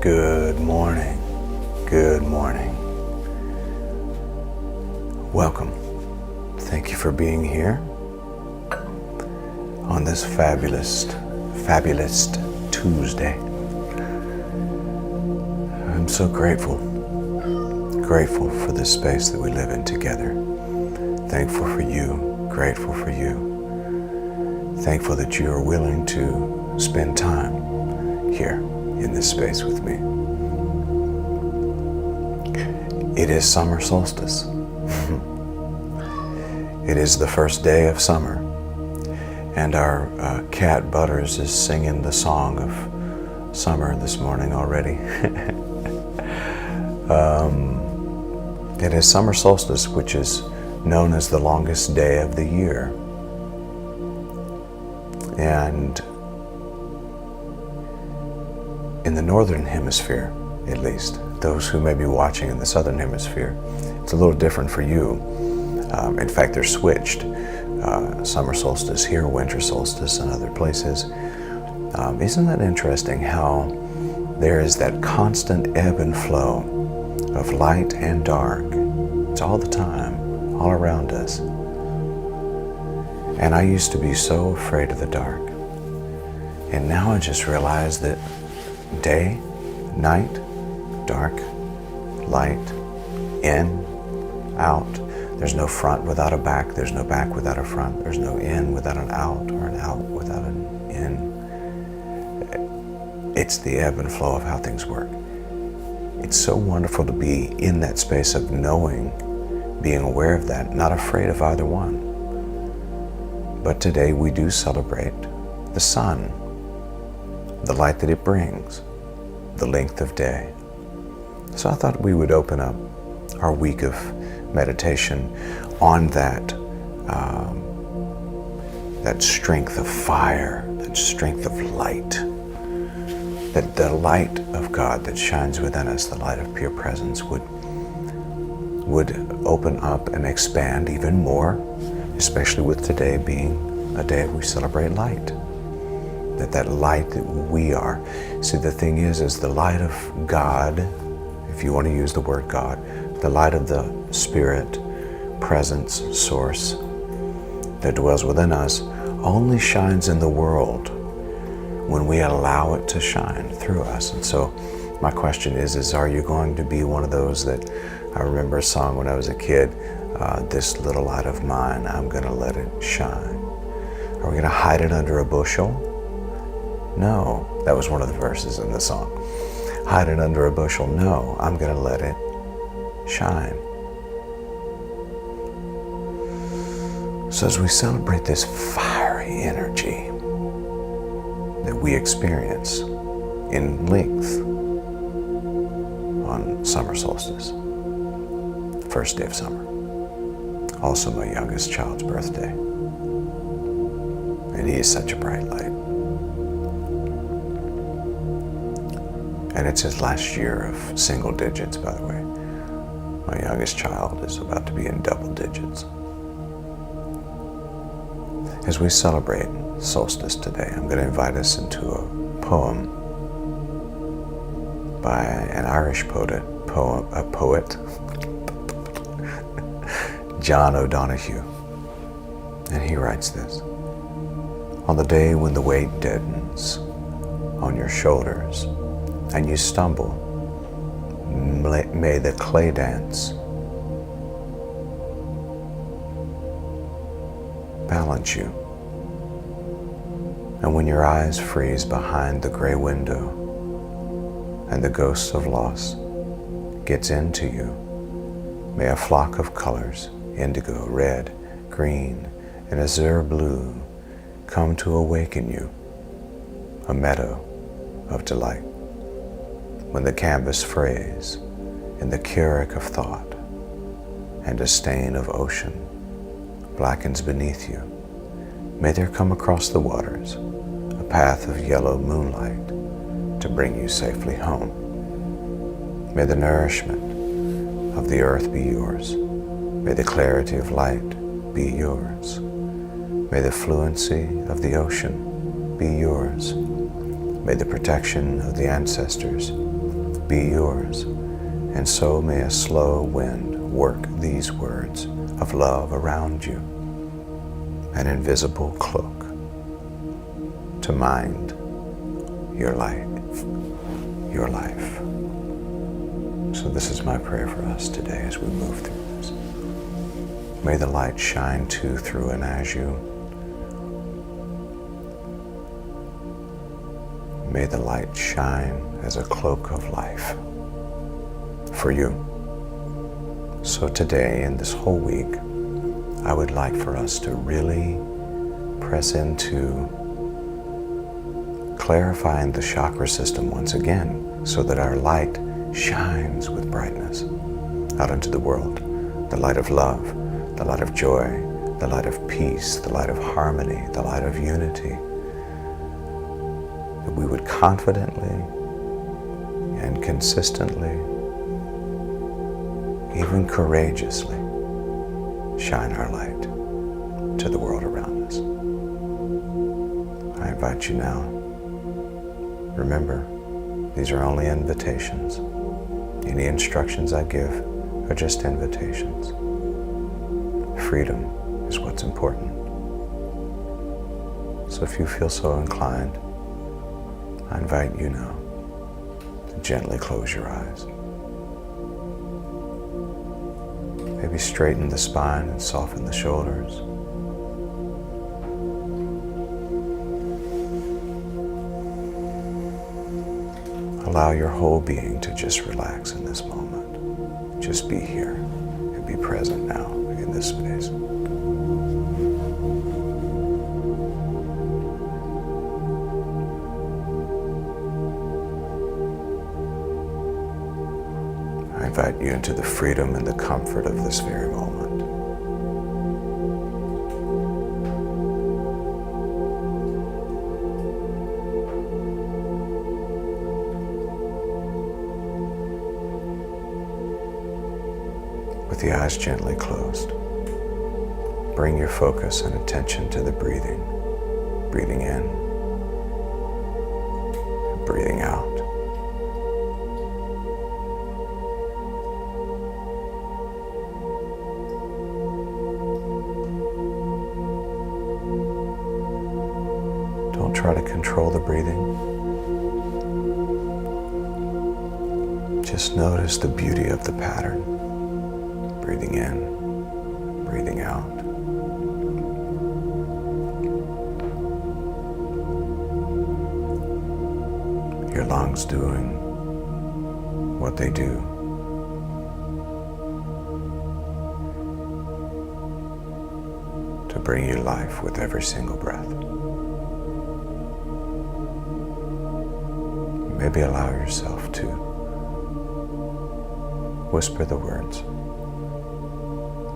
Good morning. Good morning. Welcome. Thank you for being here on this fabulous Tuesday. I'm so grateful for this space that we live in together. Thankful for you, grateful for you. Thankful that you are willing to spend time here in this space with me. It is summer solstice. It is the first day of summer, and our cat Butters is singing the song of summer this morning already. It is summer solstice, which is known as the longest day of the year. And in the northern hemisphere, at least, those who may be watching in the southern hemisphere, it's a little different for you. In fact, they're switched. Summer solstice here, winter solstice in other places. Isn't that interesting how there is that constant ebb and flow of light and dark? It's all the time, all around us. And I used to be so afraid of the dark. And now I just realize that day, night, dark, light, in, out. There's no front without a back. There's no back without a front. There's no in without an out, or an out without an in. It's the ebb and flow of how things work. It's so wonderful to be in that space of knowing, being aware of that, not afraid of either one. But today we do celebrate the sun, the light that it brings, the length of day. So I thought we would open up our week of meditation on that strength of fire, that strength of light, that the light of God that shines within us, the light of pure presence, would open up and expand even more, especially with today being a day we celebrate light. That light that we are. See, the thing is the light of God, if you want to use the word God, the light of the Spirit, presence, source that dwells within us, only shines in the world when we allow it to shine through us. And so my question is are you going to be one of those that, I remember a song when I was a kid, this little light of mine, I'm going to let it shine. Are we going to hide it under a bushel? No, that was one of the verses in the song. Hide it under a bushel. No, I'm going to let it shine. So as we celebrate this fiery energy that we experience in length on summer solstice, first day of summer, also my youngest child's birthday, and he is such a bright light. And it's his last year of single digits, by the way. My youngest child is about to be in double digits. As we celebrate solstice today, I'm going to invite us into a poem by an Irish poet, John O'Donohue. And he writes this: on the day when the weight deadens on your shoulders, and you stumble, may the clay dance balance you. And when your eyes freeze behind the gray window and the ghosts of loss gets into you, may a flock of colors, indigo, red, green, and azure blue, come to awaken you, a meadow of delight. When the canvas frays in the Keurig of thought, and a stain of ocean blackens beneath you, may there come across the waters a path of yellow moonlight to bring you safely home. May the nourishment of the earth be yours. May the clarity of light be yours. May the fluency of the ocean be yours. May the protection of the ancestors be yours, and so may a slow wind work these words of love around you, an invisible cloak to mind your life, your life. So this is my prayer for us today as we move through this. May the light shine to, through, and as you. May the light shine as a cloak of life for you. So today and this whole week, I would like for us to really press into clarifying the chakra system once again, so that our light shines with brightness out into the world. The light of love, the light of joy, the light of peace, the light of harmony, the light of unity. That we would confidently and consistently, even courageously, shine our light to the world around us. I invite you now. Remember, these are only invitations. Any instructions I give are just invitations. Freedom is what's important. So if you feel so inclined, I invite you now to gently close your eyes. Maybe straighten the spine and soften the shoulders. Allow your whole being to just relax in this moment. Just be here and be present now in this space. I invite you into the freedom and the comfort of this very moment. With the eyes gently closed, bring your focus and attention to the breathing. Breathing in and breathing out. Don't try to control the breathing. Just notice the beauty of the pattern. Breathing in, breathing out. Your lungs doing what they do. To bring you life with every single breath. Maybe allow yourself to whisper the words.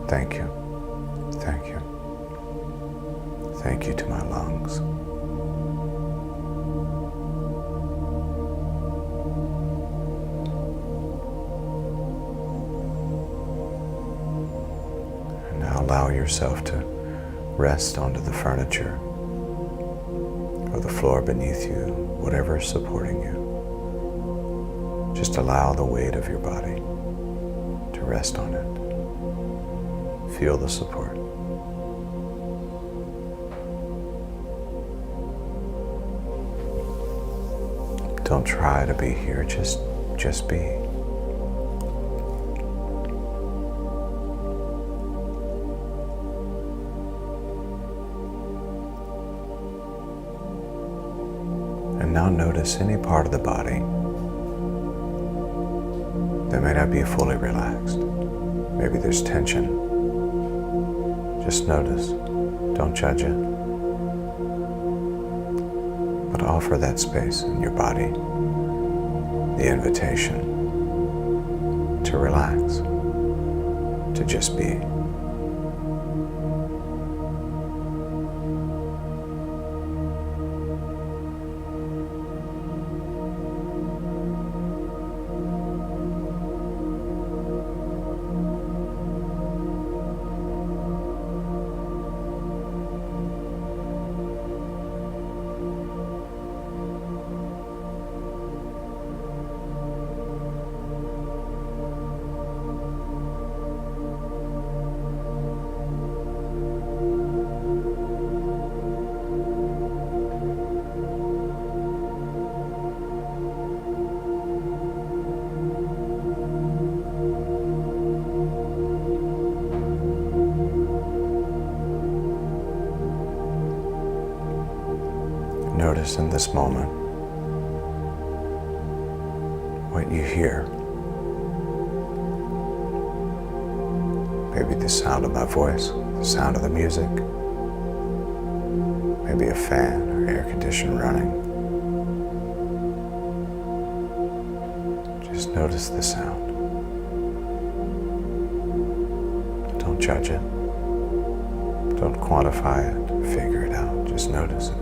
Thank you, thank you, thank you to my lungs. And now allow yourself to rest onto the furniture or the floor beneath you, whatever is supporting you. Just allow the weight of your body to rest on it. Feel the support. Don't try to be here, just be. And now notice any part of the body that may not be fully relaxed. Maybe there's tension. Just notice, don't judge it, but offer that space in your body, the invitation to relax, to just be. notice in this moment what you hear. Maybe the sound of my voice, the sound of the music, maybe a fan or air conditioner running. Just notice the sound. Don't judge it. Don't quantify it, figure it out. Just notice it.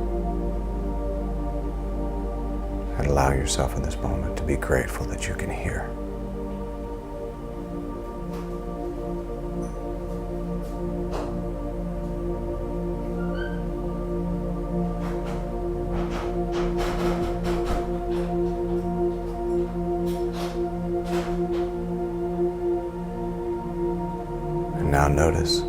And allow yourself in this moment to be grateful that you can hear. And now notice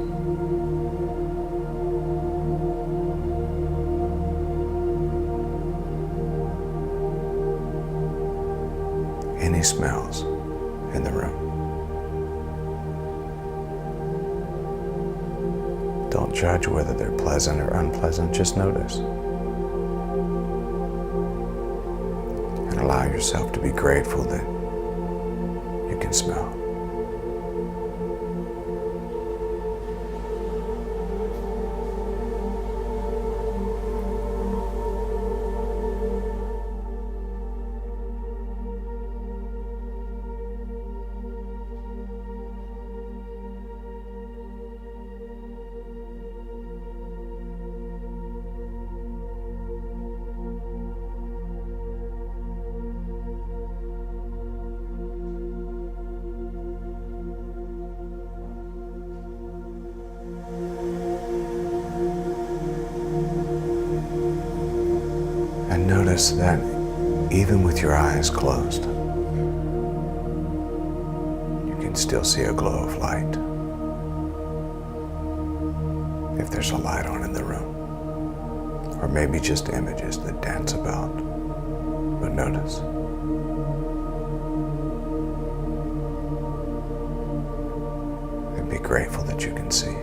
any smells in the room. Don't judge whether they're pleasant or unpleasant, just notice. And allow yourself to be grateful that you can smell. And notice that even with your eyes closed, you can still see a glow of light. If there's a light on in the room, or maybe just images that dance about, but notice. And be grateful that you can see.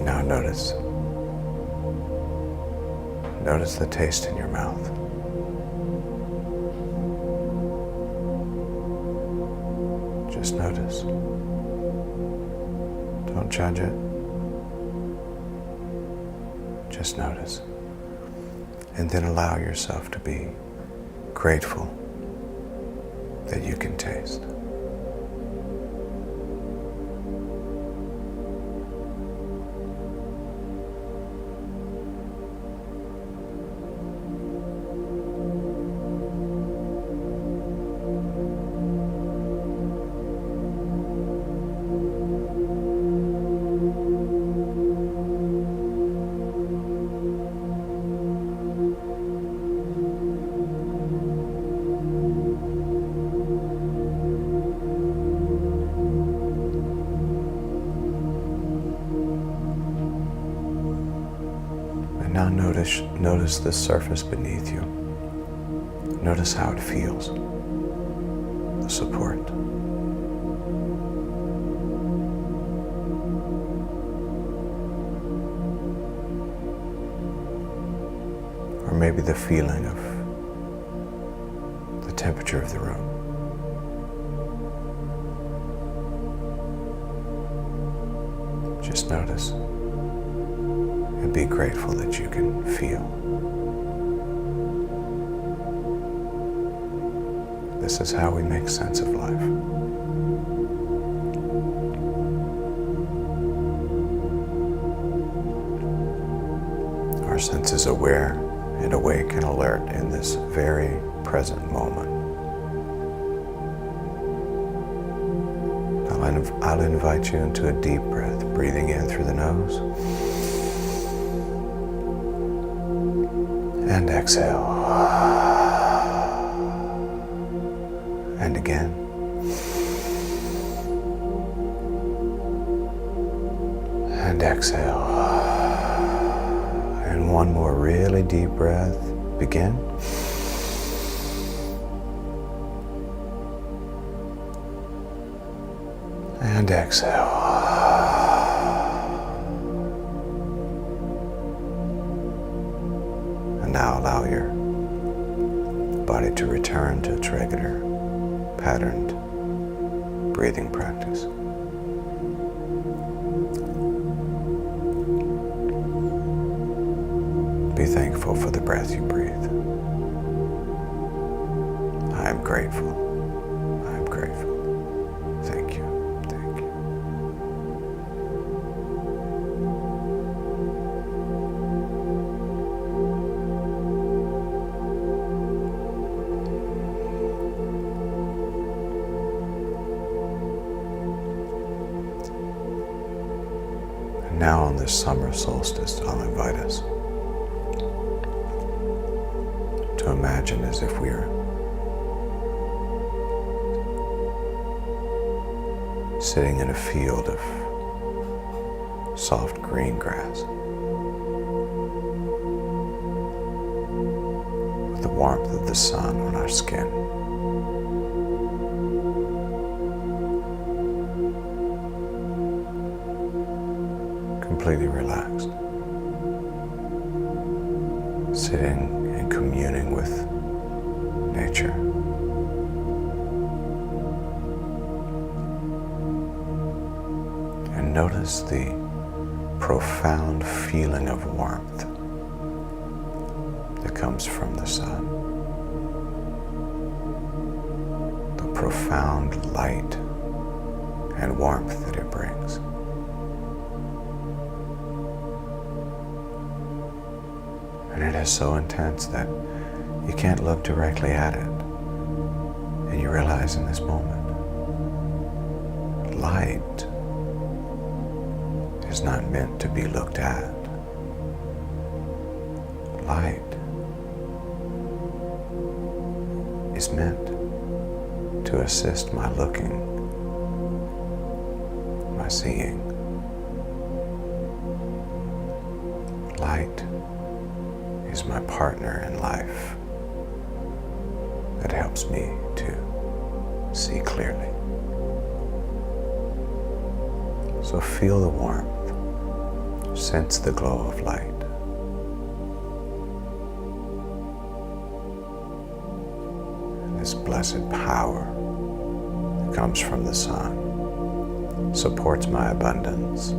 Now notice the taste in your mouth. Just notice. Don't judge it. Just notice. And then allow yourself to be grateful that you can taste. Now notice the surface beneath you. Notice how it feels, the support. Or maybe the feeling of the temperature of the room. Just notice. And be grateful that you can feel. This is how we make sense of life. Our sense is aware and awake and alert in this very present moment. I'll invite you into a deep breath, breathing in through the nose. And exhale. And again. And exhale. And one more really deep breath. Begin. And exhale. And now allow your body to return to its regular, patterned breathing practice. Be thankful for the breath you breathe. I am grateful. I am grateful. Thank you. Thank you. And now on this summer solstice, I'll invite us to imagine as if we are sitting in a field of soft green grass with the warmth of the sun on our skin. Completely relaxed, sitting and communing with nature. And notice the profound feeling of warmth that comes from the sun. The profound light and warmth that it brings. And it is so intense that you can't look directly at it. And you realize in this moment, light is not meant to be looked at. Light is meant to assist my looking, my seeing. Light is my partner in life that helps me to see clearly. So feel the warmth, sense the glow of light. And this blessed power that comes from the sun supports my abundance,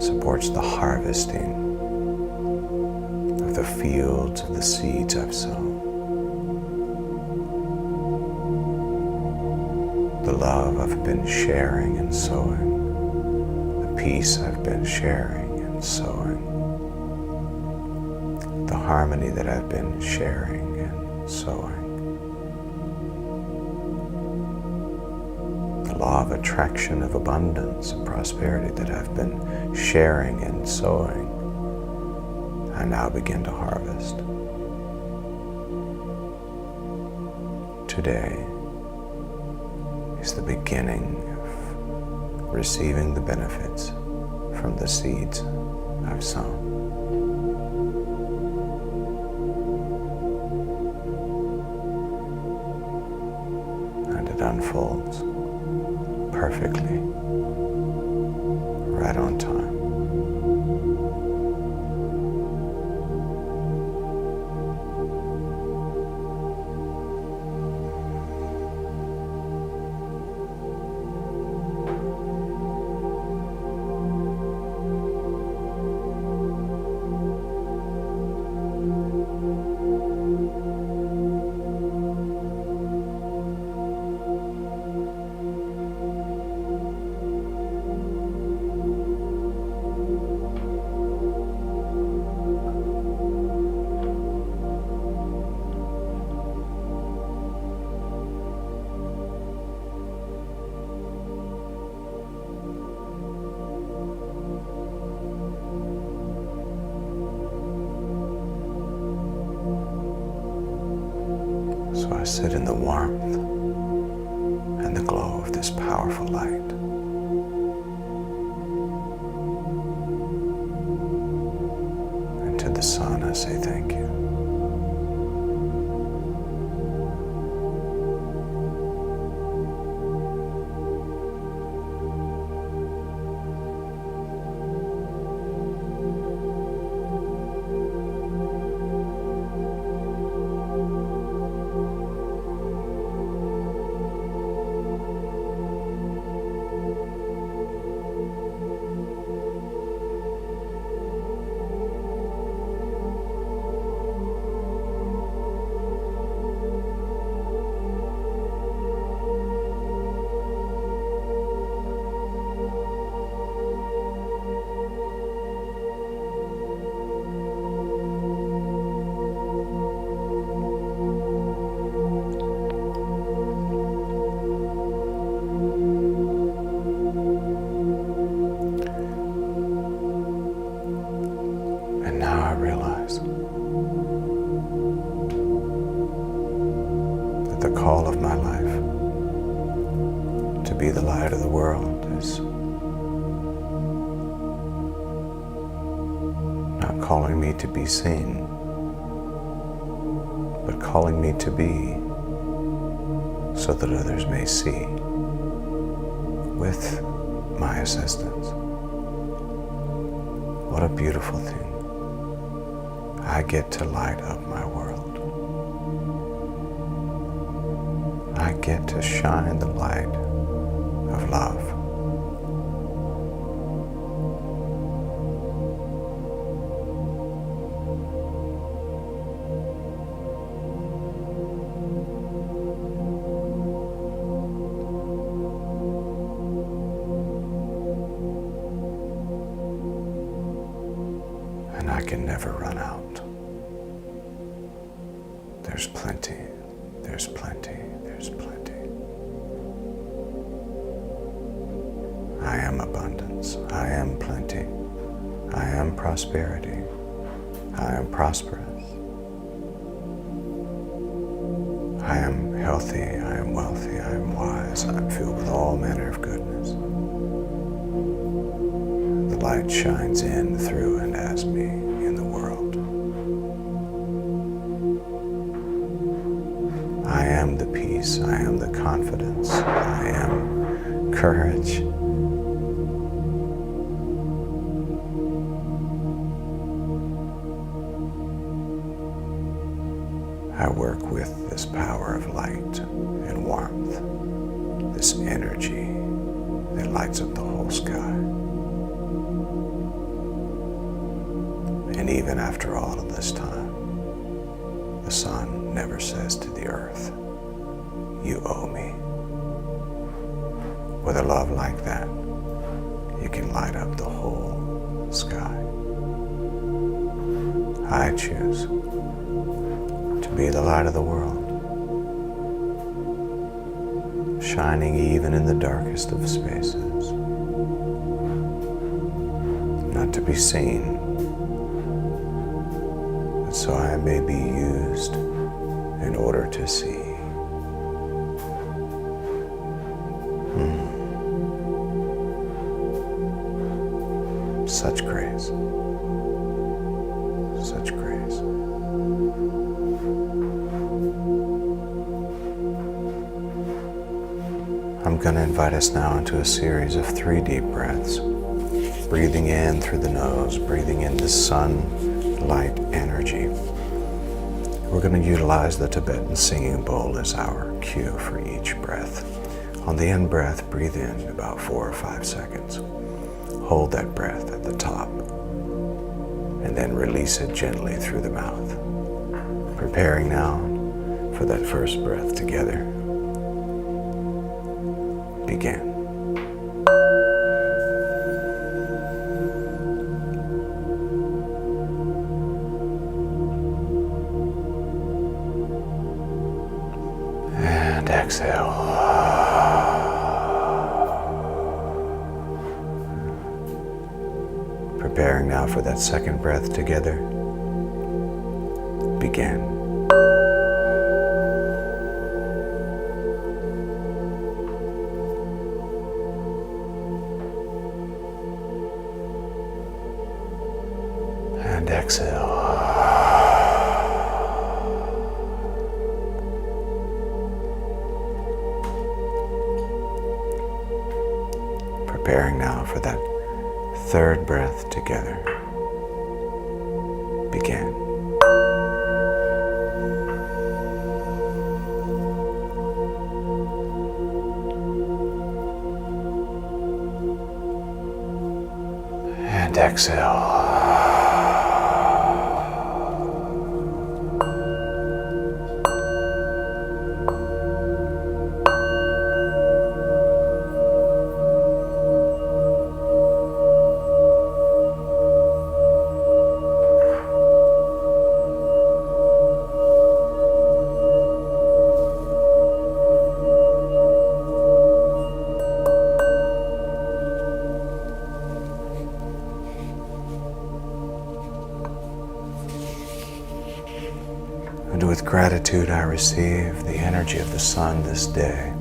supports the harvesting of the fields of the seeds I've sown. The love I've been sharing and sowing, the peace I've been sharing and sowing, the harmony that I've been sharing and sowing, the law of attraction of abundance and prosperity that I've been sharing and sowing, I now begin to harvest. Today is the beginning of receiving the benefits from the seeds I've sown. And it unfolds perfectly, right on time. So I sit in the warmth and the glow of this powerful light. And to the this sun, I say thank you. And now I realize that the call of my life to be the light of the world is not calling me to be seen, but calling me to be so that others may see with my assistance. What a beautiful thing. I get to light up my world. I get to shine the light of love. And I can never run out. There's plenty, there's plenty, there's plenty. I am abundance, I am plenty, I am prosperity, I am prosperous. I am healthy, I am wealthy, I am wise, I am filled with all manner of goodness. The light shines in, through, and as me in the world. I am the peace, I am the confidence, I am courage. I work with this power of light and warmth, this energy that lights up the whole sky. And even after all of this time, the sun never says to the earth, "You owe me." With a love like that, you can light up the whole sky. I choose to be the light of the world, shining even in the darkest of spaces, not to be seen, but so I may be used in order to see. Such grace, such grace. I'm going to invite us now into a series of 3 deep breaths, breathing in through the nose, breathing in the sunlight energy. We're going to utilize the Tibetan singing bowl as our cue for each breath. On the in-breath, breathe in about 4 or 5 seconds. Hold that breath at the top, and then release it gently through the mouth. Preparing now for that first breath together. Begin. And exhale. Preparing now for that second breath together. Begin. And exhale. preparing now for that third breath together. Begin. And exhale. And with gratitude, I receive the energy of the sun this day.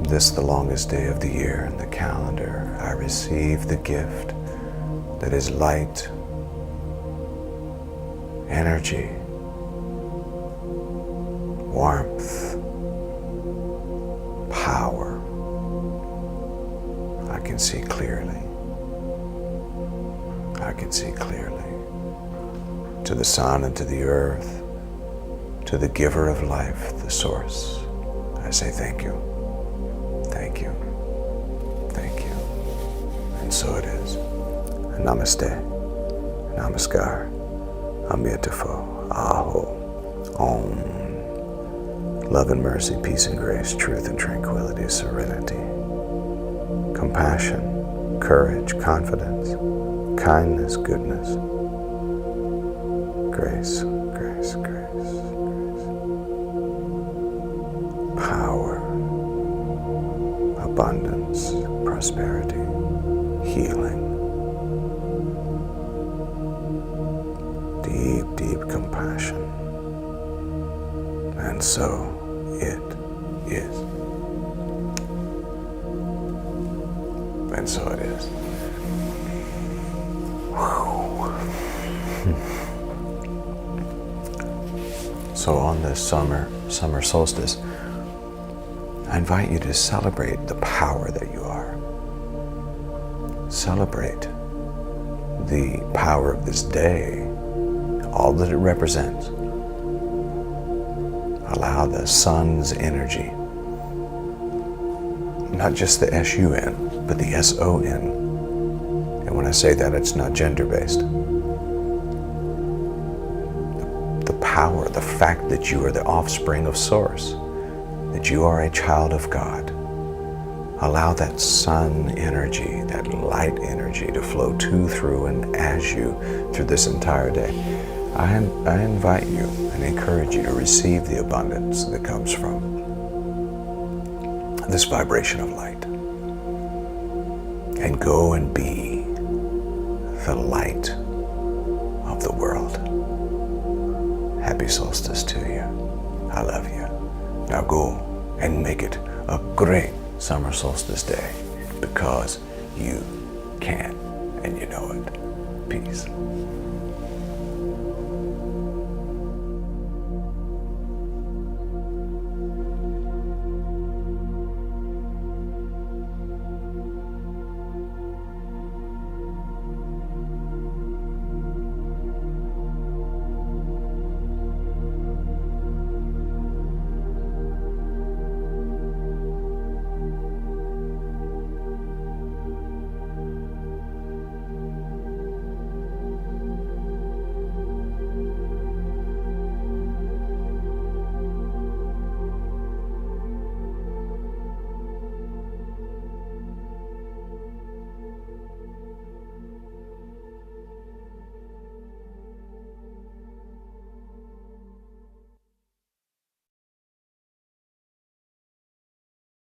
This, the longest day of the year in the calendar, I receive the gift that is light, energy, warmth, power. I can see clearly. I can see clearly. To the sun and to the earth, to the giver of life, the source, I say thank you, thank you, thank you. And so it is. Namaste, Namaskar, Amitabha, Aho, Om. Love and mercy, peace and grace, truth and tranquility, serenity, compassion, courage, confidence, kindness, goodness, grace, grace, grace, grace, power, abundance, prosperity, healing, deep, deep compassion. And so it is. And so it is. So on this summer solstice, I invite you to celebrate the power that you are. Celebrate the power of this day, all that it represents. Allow the sun's energy, not just the S-U-N, but the S-O-N. And when I say that, it's not gender-based. Power, the fact that you are the offspring of Source, that you are a child of God. Allow that sun energy, that light energy to flow to, through, and as you through this entire day. I invite you and encourage you to receive the abundance that comes from this vibration of light. And go and be the light of the world. Happy solstice to you. I love you. Now go and make it a great summer solstice day, because you can and you know it. Peace.